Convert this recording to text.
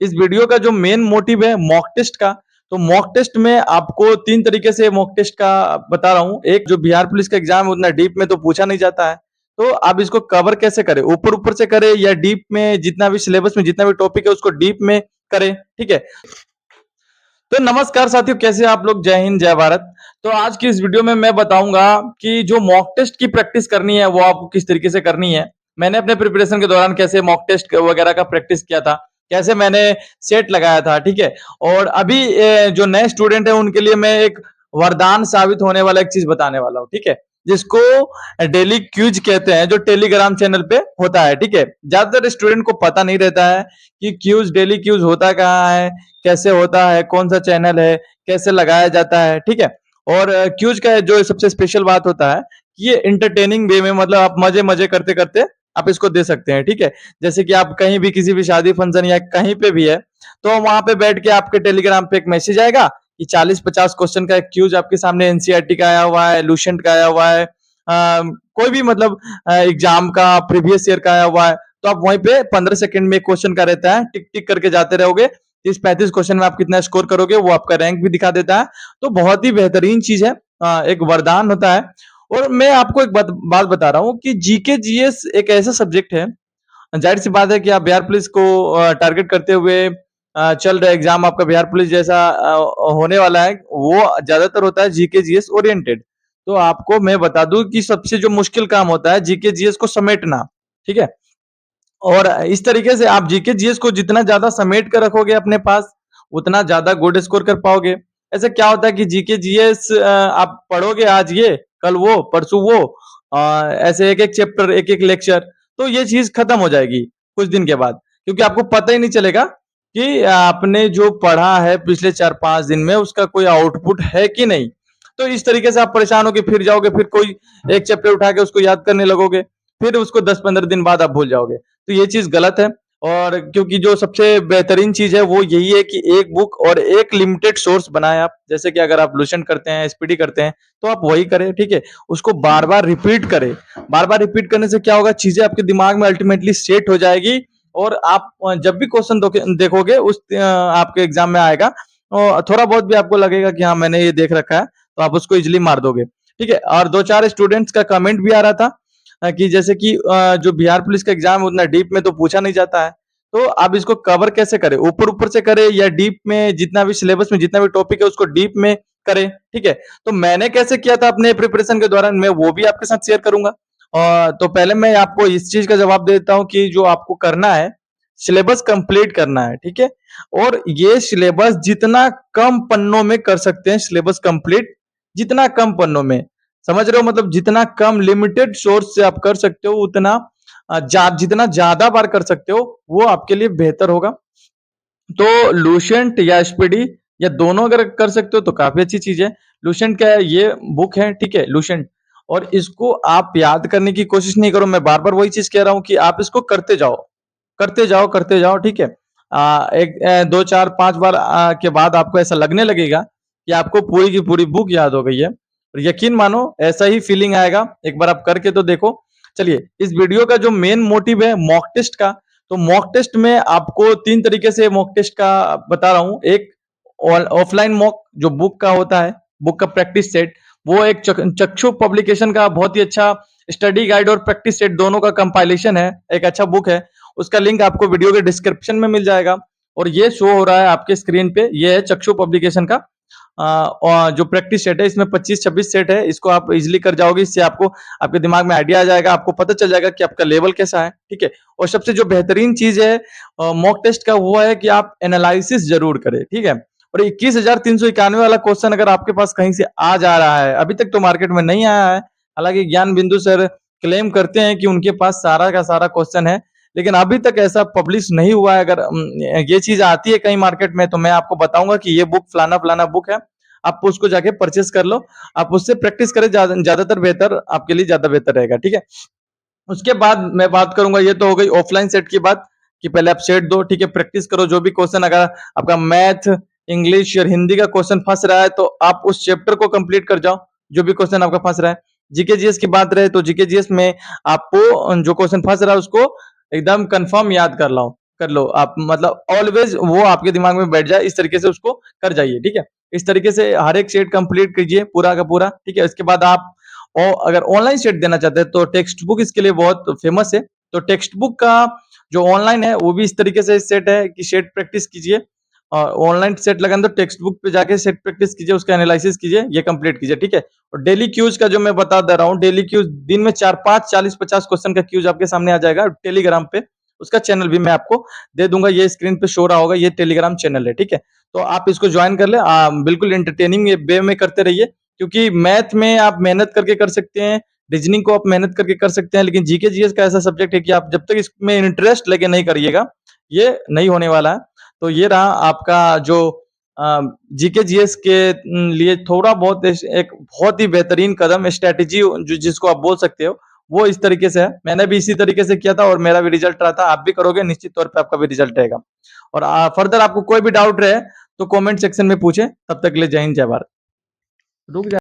इस वीडियो का जो मेन मोटिव है मॉक टेस्ट का, तो मॉक टेस्ट में आपको 3 तरीके से मॉक टेस्ट का बता रहा हूँ। एक जो बिहार पुलिस का एग्ज़ाम है उतना डीप में तो पूछा नहीं जाता है, तो आप इसको कवर कैसे करें? ऊपर-ऊपर से करें या डीप में जितना भी सिलेबस में जितना भी टॉपिक है उसको डीप में करें, ठीक है? तो नमस्कार साथियों, कैसे हैं आप लोग? जय हिंद, जय भारत। तो आज की इस वीडियो में मैं बताऊंगा कि जो मॉक टेस्ट की प्रैक्टिस करनी है वो आपको किस तरीके से करनी है। मैंने अपने प्रिपरेशन के दौरान कैसे मॉक टेस्ट वगैरह का प्रैक्टिस किया था, कैसे मैंने सेट लगाया था, ठीक है। और अभी जो नए स्टूडेंट है उनके लिए मैं एक वरदान साबित होने वाला एक चीज बताने वाला हूँ, ठीक है, जिसको डेली क्यूज कहते हैं, जो टेलीग्राम चैनल पे होता है, ठीक है। ज्यादातर स्टूडेंट को पता नहीं रहता है कि क्यूज, डेली क्यूज होता कहाँ है, कैसे होता है, कौन सा चैनल है, कैसे लगाया जाता है, ठीक है। और क्यूज का जो सबसे स्पेशल बात होता है कि ये इंटरटेनिंग वे में, मतलब आप मजे मजे करते करते आप इसको दे सकते हैं, ठीक है। जैसे कि आप कहीं भी किसी भी शादी फंक्शन या कहीं पे भी है, तो वहां पे बैठ के आपके टेलीग्राम पे एक मैसेज आएगा कि 40-50 क्वेश्चन का एक क्यूज आपके सामने एनसीईआरटी का आया हुआ है, लूसेंट का आया हुआ है, कोई भी मतलब एग्जाम का प्रीवियस ईयर का आया हुआ है, तो आप वहीं पे 15 सेकंड में क्वेश्चन का रहता है, टिक टिक करके जाते रहोगे। 30-35 क्वेश्चन में आप कितना स्कोर करोगे वो आपका रैंक भी दिखा देता है। तो बहुत ही बेहतरीन चीज है, एक वरदान होता है। और मैं आपको एक बात बता रहा हूँ कि जीके जीएस एक ऐसा सब्जेक्ट है, जाहिर सी बात है कि आप बिहार पुलिस को टारगेट करते हुए चल रहे एग्जाम, आपका बिहार पुलिस जैसा होने वाला है, वो ज्यादातर होता है जीके जीएस ओरिएंटेड। तो आपको मैं बता दूं कि सबसे जो मुश्किल काम होता है जीके जीएस को समेटना, ठीक है। और इस तरीके से आप जीके जीएस को जितना ज्यादा समेट कर रखोगे अपने पास, उतना ज्यादा गुड स्कोर कर पाओगे। ऐसे क्या होता है कि जीके जीएस आप पढ़ोगे, आज ये, कल वो, परसों वो, ऐसे एक एक चैप्टर, एक एक लेक्चर, तो ये चीज खत्म हो जाएगी कुछ दिन के बाद, क्योंकि आपको पता ही नहीं चलेगा कि आपने जो पढ़ा है पिछले 4-5 दिन में उसका कोई आउटपुट है कि नहीं। तो इस तरीके से आप परेशान होके फिर जाओगे, फिर कोई एक चैप्टर उठा के उसको याद करने लगोगे, फिर उसको 10-15 दिन बाद आप भूल जाओगे। तो ये चीज गलत है। और क्योंकि जो सबसे बेहतरीन चीज है वो यही है कि एक बुक और एक लिमिटेड सोर्स बनाए आप। जैसे कि अगर आप लूसेंट करते हैं, एसपीडी करते हैं, तो आप वही करें, ठीक है। उसको बार बार रिपीट करें। बार बार रिपीट करने से क्या होगा, चीजें आपके दिमाग में अल्टीमेटली सेट हो जाएगी। और आप जब भी क्वेश्चन देखोगे उस आपके एग्जाम में आएगा, और थोड़ा बहुत भी आपको लगेगा कि हाँ मैंने ये देख रखा है, तो आप उसको इजिली मार दोगे, ठीक है। और 2-4 स्टूडेंट्स का कमेंट भी आ रहा था कि जैसे कि जो बिहार पुलिस का एग्जाम है उतना डीप में तो पूछा नहीं जाता है, तो आप इसको कवर कैसे करें? ऊपर-ऊपर से करें या डीप में जितना भी सिलेबस में जितना भी टॉपिक है उसको डीप में करें, ठीक है? तो मैंने कैसे किया था अपने प्रिपरेशन के दौरान, मैं वो भी आपके साथ शेयर करूँगा। तो पहले मैं आपको इस चीज़ का जवाब दे देता हूँ कि जो आपको करना है, सिलेबस कंप्लीट करना है, ठीक है? और ये सिलेबस जितना कम पन्नों में कर सकते हैं सिलेबस कंप्लीट, जितना कम पन्नों में, समझ रहे हो? मतलब जितना कम लिमिटेड सोर्स से आप कर सकते हो उतना जितना ज्यादा बार कर सकते हो वो आपके लिए बेहतर होगा। तो लूसेंट या एसपीडी या दोनों अगर कर सकते हो तो काफी अच्छी चीज है। लूसेंट क्या है, ये बुक है, ठीक है, लूसेंट। और इसको आप याद करने की कोशिश नहीं करो, मैं बार बार वही चीज कह रहा हूँ कि आप इसको करते जाओ, करते जाओ, करते जाओ, ठीक है। एक 2-4-5 बार के बाद आपको ऐसा लगने लगेगा कि आपको पूरी की पूरी बुक याद हो गई है। और यकीन मानो ऐसा ही फीलिंग आएगा, एक बार आप करके तो देखो। चलिए, इस वीडियो का जो मेन मोटिव है मॉक टेस्ट का, तो मॉक टेस्ट में आपको 3 तरीके से मॉक टेस्ट का बता रहा हूँ। एक ऑफलाइन मॉक जो बुक का होता है, बुक का प्रैक्टिस सेट, वो एक चक्षु पब्लिकेशन का बहुत ही अच्छा स्टडी गाइड और प्रैक्टिस सेट दोनों का कंपाइलेशन है, एक अच्छा बुक है। उसका लिंक आपको वीडियो के डिस्क्रिप्शन में मिल जाएगा। और ये शो हो रहा है आपके स्क्रीन पे, ये है चक्षु पब्लिकेशन का और जो प्रैक्टिस सेट है, इसमें 25-26 सेट है। इसको आप इजिली कर जाओगे, इससे आपको आपके दिमाग में आइडिया आ जाएगा, आपको पता चल जाएगा कि आपका लेवल कैसा है, ठीक है। और सबसे जो बेहतरीन चीज है मॉक टेस्ट का, वो है कि आप एनालिसिस जरूर करें, ठीक है। और 21,391 वाला क्वेश्चन अगर आपके पास कहीं से आ जा रहा है, अभी तक तो मार्केट में नहीं आया है, हालांकि ज्ञान बिंदु सर क्लेम करते हैं कि उनके पास सारा का सारा क्वेश्चन है, लेकिन अभी तक ऐसा पब्लिश नहीं हुआ है। अगर ये चीज आती है कहीं मार्केट में तो मैं आपको बताऊंगा कि ये बुक फलाना फलाना बुक है, आप उसको जाके परचेस कर लो, आप उससे प्रैक्टिस करें, ज्यादातर बेहतर आपके लिए, ज्यादा बेहतर रहेगा, ठीक है। उसके बाद मैं बात करूंगा, ये तो हो गई ऑफलाइन सेट की बात, कि पहले आप सेट दो, ठीक है, प्रैक्टिस करो। जो भी क्वेश्चन, अगर आपका मैथ, इंग्लिश और हिंदी का क्वेश्चन फंस रहा है तो आप उस चैप्टर को कंप्लीट कर जाओ, जो भी क्वेश्चन आपका फंस रहा है। जीके जीएस की बात रहे तो जीके जीएस में आपको जो क्वेश्चन फंस रहा है उसको एकदम कंफर्म याद कर लाओ। कर लो आप, मतलब ऑलवेज वो आपके दिमाग में बैठ जाए, इस तरीके से उसको कर जाइए, ठीक है। इस तरीके से हर एक सेट कंप्लीट कीजिए पूरा का पूरा, ठीक है। इसके बाद आप अगर ऑनलाइन सेट देना चाहते हैं तो टेक्स्ट बुक इसके लिए बहुत फेमस है। तो टेक्स्ट बुक का जो ऑनलाइन है वो भी इस तरीके से सेट है कि सेट प्रैक्टिस कीजिए, और ऑनलाइन सेट लगाना तो टेक्स्ट बुक पे जाके सेट प्रैक्टिस कीजिए, उसका एनालिसिस कीजिए, ये कंप्लीट कीजिए, ठीक है। और डेली क्यूज का जो मैं बता दे रहा हूँ, डेली क्यूज दिन में 4-5 40-50 क्वेश्चन का क्यूज आपके सामने आ जाएगा टेलीग्राम पे। उसका चैनल भी मैं आपको दे दूंगा, ये स्क्रीन पे शो रहा होगा, ये टेलीग्राम चैनल है, ठीक है। तो आप इसको ज्वाइन कर ले, बिल्कुल एंटरटेनिंग वे में करते रहिए, क्योंकि मैथ में आप मेहनत करके कर सकते हैं, रीजनिंग को आप मेहनत करके कर सकते हैं, लेकिन जीके जीएस का ऐसा सब्जेक्ट है कि आप जब तक इसमें इंटरेस्ट लेके नहीं करिएगा, ये नहीं होने वाला है। तो ये रहा आपका जो जीके जीएस के लिए थोड़ा बहुत एक बहुत ही बेहतरीन कदम, स्ट्रेटेजी जो जिसको आप बोल सकते हो, वो इस तरीके से है। मैंने भी इसी तरीके से किया था और मेरा भी रिजल्ट रहा था, आप भी करोगे निश्चित तौर पे आपका भी रिजल्ट रहेगा। और फर्दर आपको कोई भी डाउट रहे तो कमेंट सेक्शन में पूछें। तब तक के लिए जय हिंद जय भारत। रुक जा।